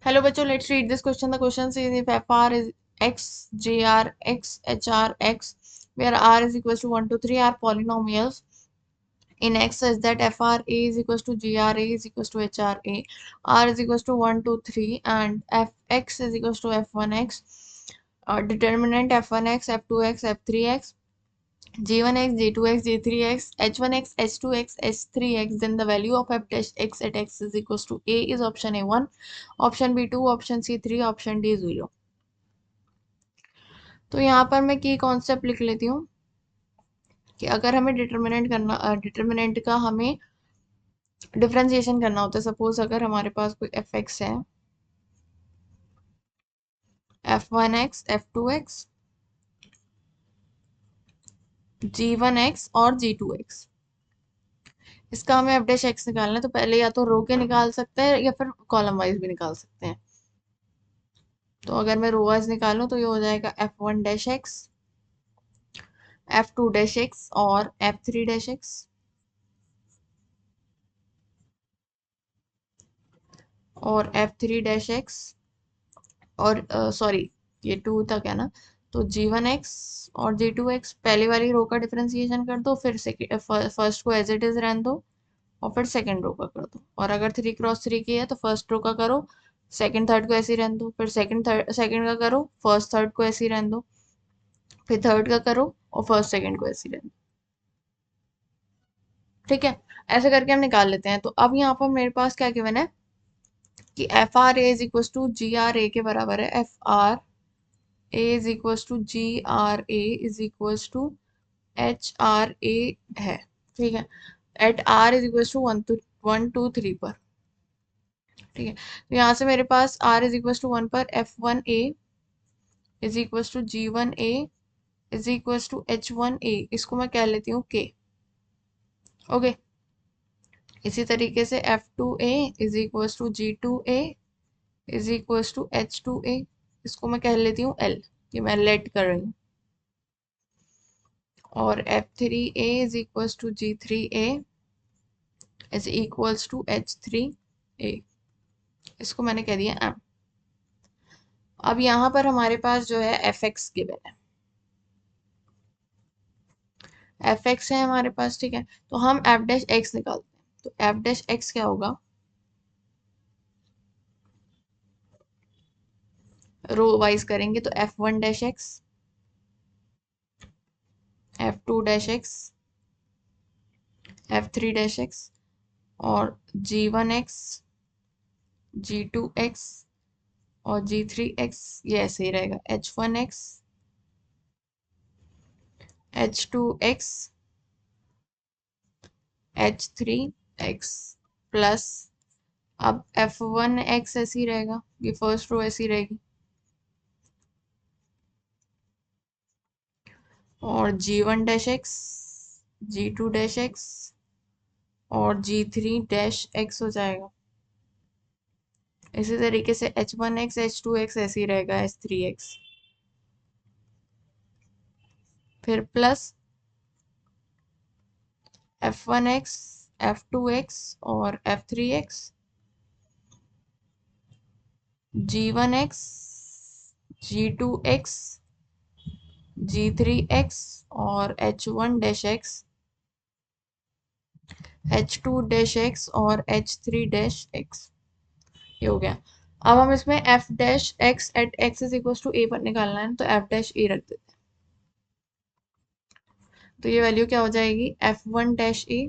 Hello बच्चों, let's read this question. The question says if FR is X, JR, X, HR, X, where R is equals to 1 to 3 are polynomials in X such that FRA is equals to GRA is equals to HRA, R is equals to 1 to 3 and Fx is equals to F1x, determinant F1x, F2x, F3x, G1x, G2x, G3x, H1x, H2x, H3x, then the value of f dash x at x is equals to A is option A1, option B2, option C3, option D 0. तो यहाँ पर मैं की concept लिख लेती हूँ कि अगर हमें डिटर्मिनेंट का हमें डिफरेंशिएशन करना होता है। सपोज अगर हमारे पास कोई एफ एक्स है, F1x, F2x, G1x और G2x, इसका हमें एफ डैश एक्स निकालना है। तो पहले या तो रो के निकाल सकते हैं या फिर कॉलम वाइज भी निकाल सकते हैं। तो अगर मैं रो वाइज निकालूं तो ये हो जाएगा F1 dash x, F2 dash x और F3 डैश एक्स, और F3 डैश एक्स और सॉरी ये 2 तक है ना, तो G1x और G2x। पहली वाली रो का डिफरेंशिएशन कर दो, फिर फर्स्ट को एज इट इज रहने दो और फिर सेकंड रो का कर दो। और अगर 3 क्रॉस 3 की है तो फर्स्ट रो का करो, सेकंड थर्ड को ऐसे ही रहने दो, फिर सेकंड का करो, फर्स्ट थर्ड को ऐसे ही रहने दो, फिर थर्ड का करो और फर्स्ट सेकंड को ऐसे ही रहने दो। ठीक है, ऐसे करके हम निकाल लेते हैं। तो अब यहाँ पर मेरे पास क्या गिवन है कि F R A is equal to G R A के बराबर है। F R A is equal to G R A is equal to H R A है। ठीक है, at R is equal to 1 2 3 पर। ठीक है, तो यहाँ से मेरे पास r इज इक्वल टू 1 पर F1A is equal to G1A is equal to H1A, इसको मैं कह लेती हूँ K। ओके, इसी तरीके से F2A is equal to G2A is equal to H2A, इसको मैं कह लेती हूँ L। ये मैं लेट कर रही हूँ। और F3A is equal to G3A is equal to H3A, इसको मैंने कह दिया M। अब यहाँ पर हमारे पास जो है एफ एक्स गिवन है, एफ एक्स है हमारे पास। ठीक है, तो हम एफ डैश एक्स निकालते हैं। तो एफ डैश एक्स क्या होगा, रो वाइज करेंगे तो F1 dash x, F2 dash x, F3 dash x और G1x, G2x और G3x, ये ऐसे ही रहेगा। H1x, H2x, H3x प्लस, अब F1x ऐसे ही रहेगा, ये फर्स्ट रो ऐसी रहेगी, और G1 dash x, G2 dash x और G3 डैश एक्स हो जाएगा। इसी तरीके से H1x, H2x ऐसे ही रहेगा, H3x फिर प्लस F1x, F2x और F3x, G1x, G2x, G3x और H1 dash x, H2 dash x और H3 डैश एक्स, ये हो गया। अब हम इसमें f dash x at x is equal to a पर निकालना है, तो f डैश a रख देते हैं। तो ये वैल्यू क्या हो जाएगी, F1 dash a,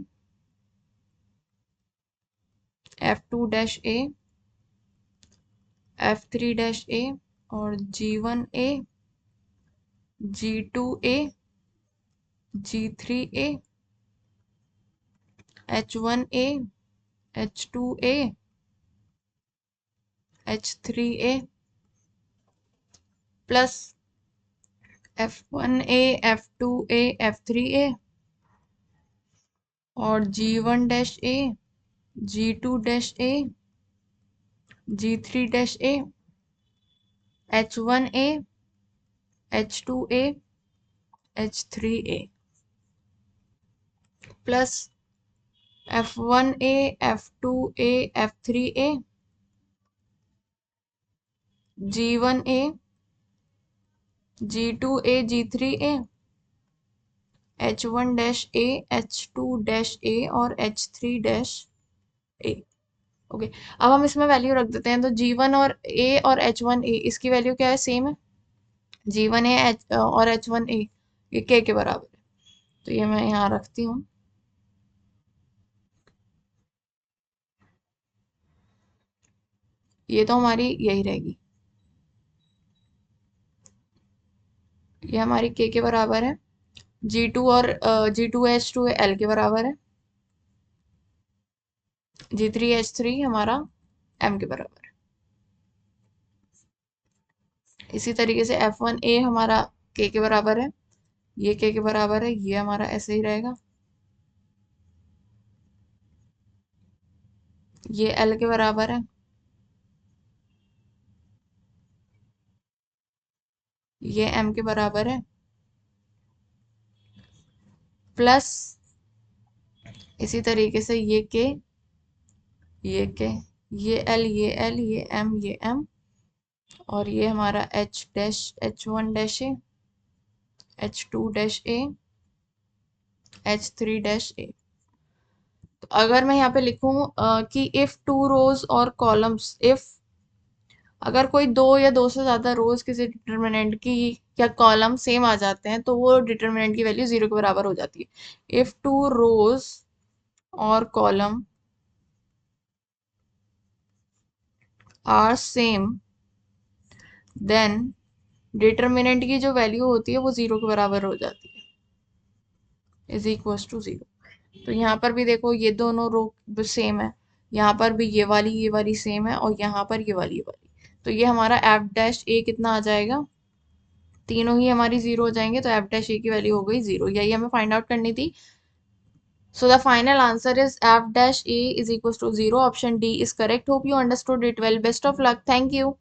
F2 dash a, F3 dash a और G1a, G2a, G3a, H1a, H2a, H3a plus F1a, F2a, F3a और G1 dash a, G2 dash a, G3 dash a, H1a, H2a, H3a plus F1a, F2a, F3a G1A, G2A, G3A, H1-A, H2-A और H3-A। Okay, अब हम इसमें value रख देते हैं। तो G1 और A और H1A इसकी वैल्यू क्या है, सेम है। G1A और H1A ये K के बराबर है। तो ये मैं यहाँ रखती हूँ। ये तो हमारी यही रहेगी, ये हमारी K के बराबर है। G2 और G2H2 L के बराबर है। G3H3 हमारा M के बराबर है। इसी तरीके से F1A हमारा K के बराबर है, ये K के बराबर है, ये हमारा ऐसे ही रहेगा। ये L के बराबर है, ये M के बराबर है, प्लस इसी तरीके से ये K, ये K, ये L, ये L, ये M, ये M, और ये हमारा H1-A, H2-A, H3-A। तो अगर मैं यहाँ पे लिखूं कि इफ टू रोज और कॉलम्स, इफ अगर कोई दो या दो से ज्यादा रोज किसी डिटर्मिनेंट की या कॉलम सेम आ जाते हैं तो वो डिटर्मिनेंट की वैल्यू जीरो के बराबर हो जाती है। इफ टू रोज और column are same, then determinant की जो वैल्यू होती है वो जीरो के बराबर हो जाती है, इज इक्वल टू जीरो। तो यहाँ पर भी देखो ये दोनों रो सेम है, यहाँ पर भी ये वाली सेम है, और यहाँ पर ये वाली। तो ये हमारा एफ डैश ए कितना आ जाएगा, तीनों ही हमारी जीरो हो जाएंगे, तो एफ डैश ए की वैल्यू हो गई जीरो। यही हमें फाइंड आउट करनी थी। So the final answer is f dash a is equals to 0. Option D is correct. Hope you understood it well. Best of luck. Thank you.